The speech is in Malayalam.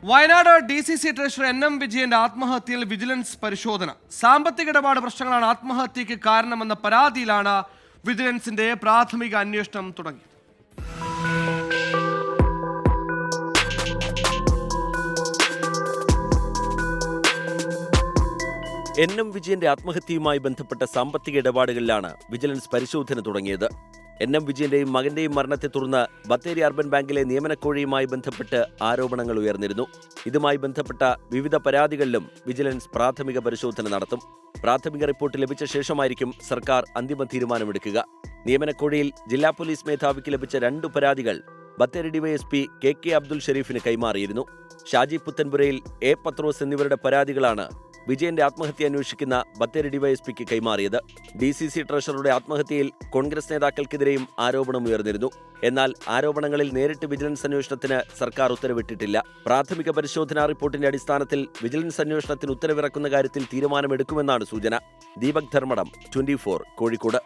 വയനാട് DCC ട്രഷറർ NM വിജയന്റെ ആത്മഹത്യയിൽ വിജിലൻസ് പരിശോധന. സാമ്പത്തിക ഇടപാട് പ്രശ്നങ്ങളാണ് ആത്മഹത്യക്ക് കാരണമെന്ന പരാതിയിലാണ് വിജിലൻസിന്റെ പ്രാഥമിക അന്വേഷണം തുടങ്ങിയത്. NM വിജയന്റെ ആത്മഹത്യയുമായി ബന്ധപ്പെട്ട സാമ്പത്തിക ഇടപാടുകളിലാണ് വിജിലൻസ് പരിശോധന തുടങ്ങിയത്. NM വിജയന്റെയും മകന്റെയും മരണത്തെ തുടർന്ന് ബത്തേരി അർബൻ ബാങ്കിലെ നിയമനക്കോഴിയുമായി ബന്ധപ്പെട്ട് ആരോപണങ്ങൾ ഉയർന്നിരുന്നു. ഇതുമായി ബന്ധപ്പെട്ട വിവിധ പരാതികളിലും വിജിലൻസ് പ്രാഥമിക പരിശോധന നടത്തും. പ്രാഥമിക റിപ്പോർട്ട് ലഭിച്ച ശേഷമായിരിക്കും സർക്കാർ അന്തിമ തീരുമാനമെടുക്കുക. നിയമനക്കോഴിയിൽ ജില്ലാ പോലീസ് മേധാവിക്ക് ലഭിച്ച 2 പരാതികൾ ബത്തേരി ഡിവൈഎസ്പി KK അബ്ദുൽ ഷരീഫിന് കൈമാറിയിരുന്നു. ഷാജി പുത്തൻപുരയിൽ A പത്രോസ് എന്നിവരുടെ പരാതികളാണ് വിജയന്റെ ആത്മഹത്യ അന്വേഷിക്കുന്ന ബത്തേരി ഡിവൈഎസ്പിക്ക് കൈമാറിയത്. DCC ട്രഷററുടെ ആത്മഹത്യയിൽ കോൺഗ്രസ് നേതാക്കൾക്കെതിരെയും ആരോപണമുയർന്നിരുന്നു. എന്നാൽ ആരോപണങ്ങളിൽ നേരിട്ട് വിജിലൻസ് അന്വേഷണത്തിന് സർക്കാർ ഉത്തരവിട്ടിട്ടില്ല. പ്രാഥമിക പരിശോധനാ റിപ്പോർട്ടിന്റെ അടിസ്ഥാനത്തിൽ വിജിലൻസ് അന്വേഷണത്തിന് ഉത്തരവിറക്കുന്ന കാര്യത്തിൽ തീരുമാനമെടുക്കുമെന്നാണ് സൂചന. ദീപക് ധർമ്മടം, 24 കോഴിക്കോട്.